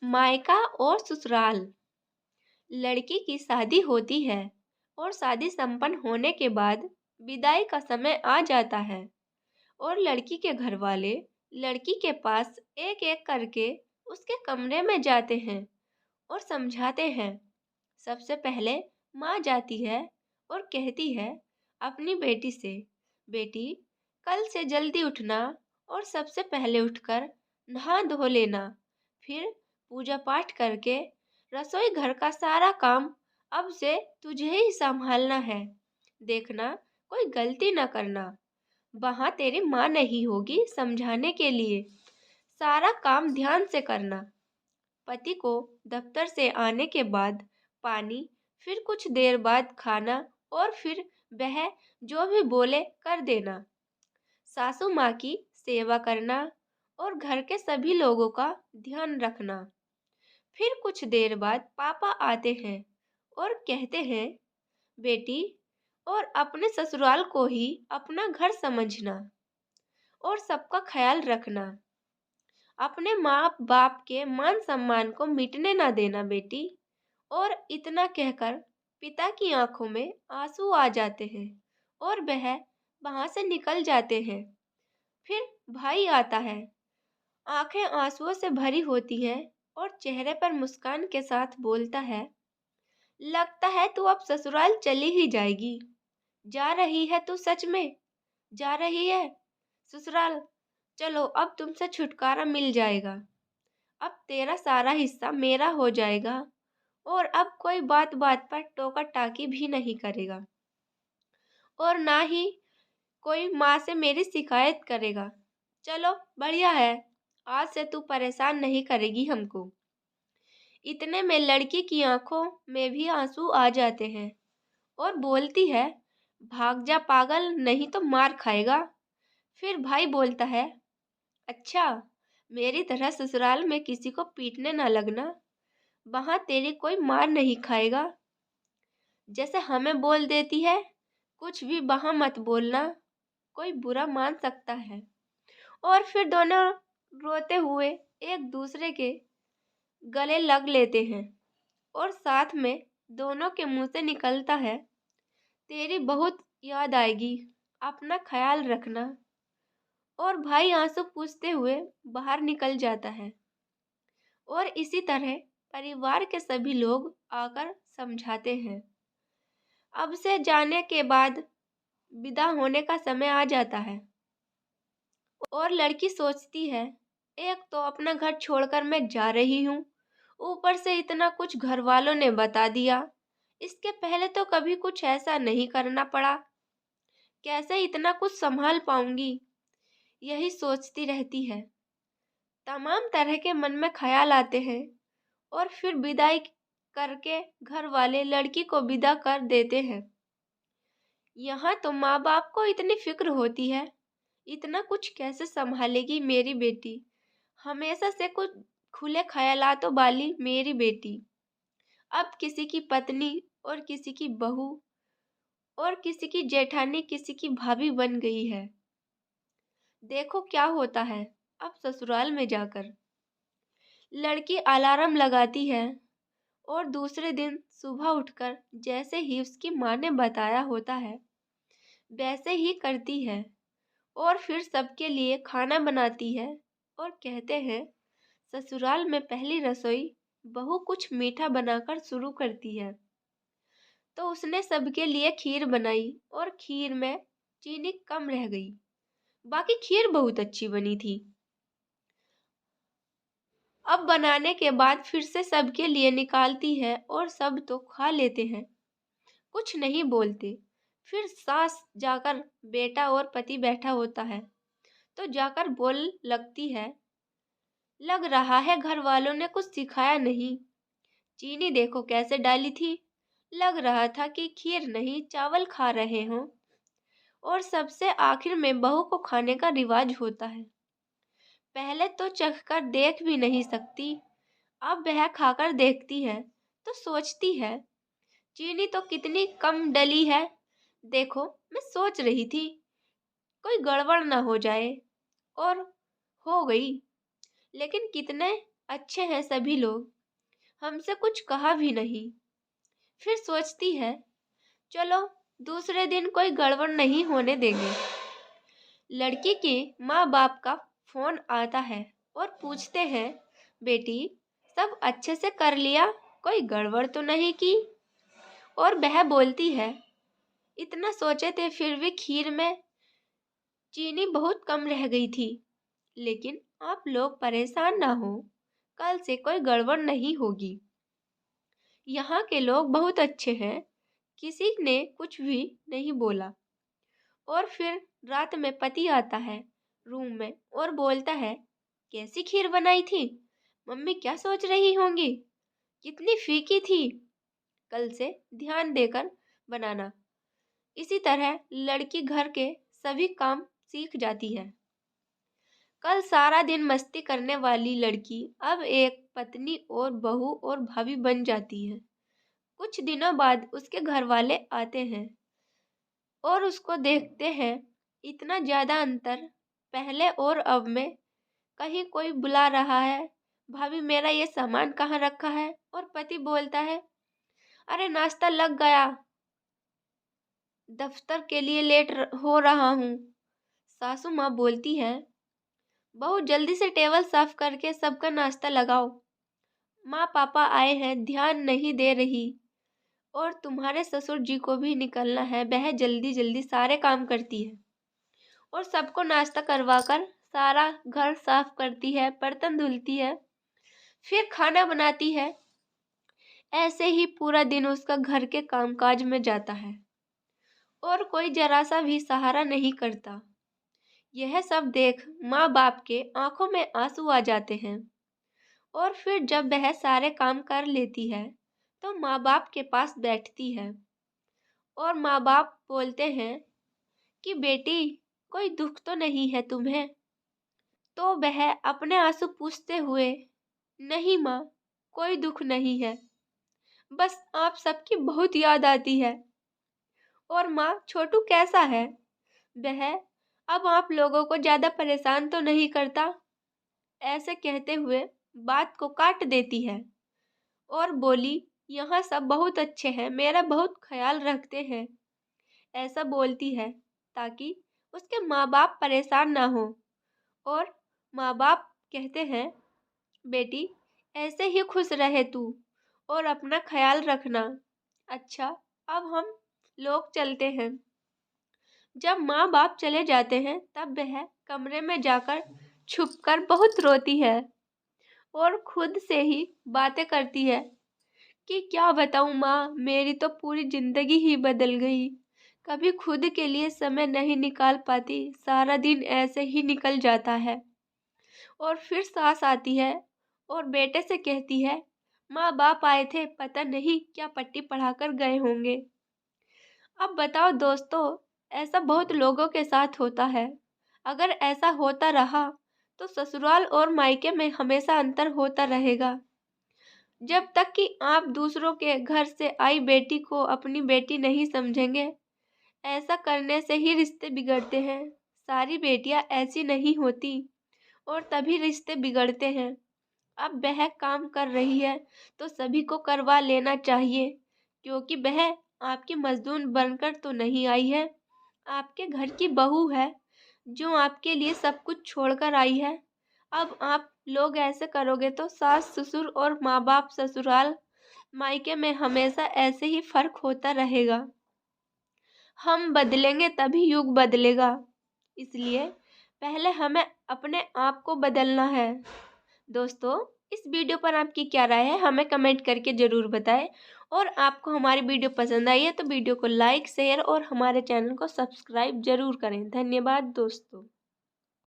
मायका और ससुराल। लड़की की शादी होती है और शादी संपन्न होने के बाद विदाई का समय आ जाता है और लड़की के घर वाले लड़की के पास एक एक करके उसके कमरे में जाते हैं और समझाते हैं। सबसे पहले माँ जाती है और कहती है अपनी बेटी से, बेटी कल से जल्दी उठना और सबसे पहले उठकर नहा धो लेना। फिर पूजा पाठ करके रसोई घर का सारा काम अब से तुझे ही संभालना है। देखना कोई गलती न करना। वहाँ तेरी माँ नहीं होगी समझाने के लिए। सारा काम ध्यान से करना। पति को दफ्तर से आने के बाद पानी, फिर कुछ देर बाद खाना और फिर वह जो भी बोले कर देना। सासू माँ की सेवा करना और घर के सभी लोगों का ध्यान रखना। फिर कुछ देर बाद पापा आते हैं और कहते हैं, बेटी और अपने ससुराल को ही अपना घर समझना और सबका ख्याल रखना। अपने माँ बाप के मान सम्मान को मिटने ना देना बेटी। और इतना कहकर पिता की आंखों में आंसू आ जाते हैं और वह वहां से निकल जाते हैं। फिर भाई आता है। आंखें आंसुओं से भरी होती हैं और चेहरे पर मुस्कान के साथ बोलता है, लगता है तू अब ससुराल चली ही जाएगी। जा रही है तू सच में? जा रही है ससुराल? चलो अब तुमसे छुटकारा मिल जाएगा। अब तेरा सारा हिस्सा मेरा हो जाएगा और अब कोई बात बात पर टोका टाकी भी नहीं करेगा और ना ही कोई माँ से मेरी शिकायत करेगा। चलो बढ़िया है, आज से तू परेशान नहीं करेगी हमको। इतने में लड़की की आंखों में भी आंसू आ जाते हैं और बोलती है, भाग जा पागल, नहीं तो मार खाएगा। फिर भाई बोलता है, अच्छा, मेरी तरह ससुराल में किसी को पीटने ना लगना, वहां तेरी कोई मार नहीं खाएगा। जैसे हमें बोल देती है, कुछ भी वहां मत बोलना, कोई बुरा मान सकता है। और फिर दोनों रोते हुए एक दूसरे के गले लग लेते हैं और साथ में दोनों के मुंह से निकलता है, तेरी बहुत याद आएगी, अपना ख्याल रखना। और भाई आंसू पूछते हुए बाहर निकल जाता है और इसी तरह परिवार के सभी लोग आकर समझाते हैं। अब से जाने के बाद विदा होने का समय आ जाता है और लड़की सोचती है, एक तो अपना घर छोड़कर मैं जा रही हूँ, ऊपर से इतना कुछ घर वालों ने बता दिया। इसके पहले तो कभी कुछ ऐसा नहीं करना पड़ा, कैसे इतना कुछ संभाल पाऊंगी? यही सोचती रहती है। तमाम तरह के मन में ख्याल आते हैं और फिर विदाई करके घर वाले लड़की को विदा कर देते हैं। यहाँ तो माँ बाप को इतनी फिक्र होती है, इतना कुछ कैसे संभालेगी मेरी बेटी, हमेशा से कुछ खुले ख्यालातों वाली मेरी बेटी अब किसी की पत्नी और किसी की बहू और किसी की जेठानी, किसी की भाभी बन गई है। देखो क्या होता है अब ससुराल में जाकर। लड़की अलार्म लगाती है और दूसरे दिन सुबह उठकर जैसे ही उसकी माँ ने बताया होता है वैसे ही करती है और फिर सबके लिए खाना बनाती है और कहते हैं, ससुराल में पहली रसोई बहू कुछ मीठा बनाकर शुरू करती है। तो उसने सबके लिए खीर बनाई और खीर में चीनी कम रह गई, बाकी खीर बहुत अच्छी बनी थी। अब बनाने के बाद फिर से सबके लिए निकालती है और सब तो खा लेते हैं, कुछ नहीं बोलते। फिर सास जाकर, बेटा और पति बैठा होता है तो जाकर बोल लगती है, लग रहा है घर वालों ने कुछ सिखाया नहीं, चीनी देखो कैसे डाली थी, लग रहा था कि खीर नहीं चावल खा रहे हों। और सबसे आखिर में बहू को खाने का रिवाज होता है। पहले तो चखकर देख भी नहीं सकती, अब वह खाकर देखती है तो सोचती है, चीनी तो कितनी कम डली है। देखो, मैं सोच रही थी कोई गड़बड़ ना हो जाए, और हो गई। लेकिन कितने अच्छे हैं सभी लोग, हमसे कुछ कहा भी नहीं। फिर सोचती है, चलो दूसरे दिन कोई गड़बड़ नहीं होने देंगे। लड़की के माँ बाप का फोन आता है और पूछते हैं, बेटी सब अच्छे से कर लिया, कोई गड़बड़ तो नहीं की? और वह बोलती है, इतना सोचे थे फिर भी खीर में चीनी बहुत कम रह गई थी। लेकिन आप लोग परेशान ना हो, कल से कोई गड़बड़ नहीं होगी। यहाँ के लोग बहुत अच्छे हैं, किसी ने कुछ भी नहीं बोला। और फिर रात में पति आता है रूम में और बोलता है, कैसी खीर बनाई थी? मम्मी क्या सोच रही होंगी, कितनी फीकी थी, कल से ध्यान देकर बनाना। इसी तरह लड़की घर के सभी काम सीख जाती है। कल सारा दिन मस्ती करने वाली लड़की अब एक पत्नी और बहू और भाभी बन जाती है। कुछ दिनों बाद उसके घर वाले आते हैं और उसको देखते हैं, इतना ज्यादा अंतर पहले और अब में। कहीं कोई बुला रहा है, भाभी मेरा ये सामान कहाँ रखा है? और पति बोलता है, अरे नाश्ता लग गया, दफ्तर के लिए लेट हो रहा हूँ। सासू माँ बोलती है, बहू जल्दी से टेबल साफ करके सबका नाश्ता लगाओ, माँ पापा आए हैं, ध्यान नहीं दे रही। और तुम्हारे ससुर जी को भी निकलना है, वह जल्दी जल्दी सारे काम करती है और सबको नाश्ता करवाकर सारा घर साफ करती है, बर्तन धुलती है, फिर खाना बनाती है। ऐसे ही पूरा दिन उसका घर के कामकाज में जाता है और कोई जरा सा भी सहारा नहीं करता। यह सब देख माँ बाप के आंखों में आंसू आ जाते हैं। और फिर जब वह सारे काम कर लेती है तो माँ बाप के पास बैठती है और माँ बाप बोलते हैं कि बेटी कोई दुख तो नहीं है तुम्हें? तो वह अपने आंसू पूछते हुए, नहीं माँ, कोई दुख नहीं है, बस आप सबकी बहुत याद आती है। और माँ छोटू कैसा है? वह अब आप लोगों को ज्यादा परेशान तो नहीं करता? ऐसे कहते हुए बात को काट देती है और बोली, यहाँ सब बहुत अच्छे हैं, मेरा बहुत ख्याल रखते हैं। ऐसा बोलती है ताकि उसके माँ बाप परेशान ना हो। और माँ बाप कहते हैं, बेटी ऐसे ही खुश रहे तू और अपना ख्याल रखना। अच्छा, अब हम लोग चलते हैं। जब माँ बाप चले जाते हैं तब वह कमरे में जाकर छुपकर बहुत रोती है और खुद से ही बातें करती है कि क्या बताऊँ माँ, मेरी तो पूरी जिंदगी ही बदल गई। कभी खुद के लिए समय नहीं निकाल पाती, सारा दिन ऐसे ही निकल जाता है। और फिर सास आती है और बेटे से कहती है, माँ बाप आए थे, पता नहीं क्या पट्टी पढ़ाकर गए होंगे। अब बताओ दोस्तों, ऐसा बहुत लोगों के साथ होता है। अगर ऐसा होता रहा तो ससुराल और मायके में हमेशा अंतर होता रहेगा। जब तक कि आप दूसरों के घर से आई बेटी को अपनी बेटी नहीं समझेंगे। ऐसा करने से ही रिश्ते बिगड़ते हैं। सारी बेटियां ऐसी नहीं होती और तभी रिश्ते बिगड़ते हैं। अब वह काम कर रही है तो सभी को करवा लेना चाहिए, क्योंकि वह आपकी मजदूर बनकर तो नहीं आई है, आपके घर की बहू है जो आपके लिए सब कुछ छोड़कर आई है। अब आप लोग ऐसे करोगे तो सास ससुर और माँ बाप ससुराल मायके में हमेशा ऐसे ही फर्क होता रहेगा। हम बदलेंगे तभी युग बदलेगा। इसलिए पहले हमें अपने आप को बदलना है। दोस्तों, इस वीडियो पर आपकी क्या राय है हमें कमेंट करके ज़रूर बताएं। और आपको हमारी वीडियो पसंद आई है तो वीडियो को लाइक शेयर और हमारे चैनल को सब्सक्राइब जरूर करें। धन्यवाद दोस्तों।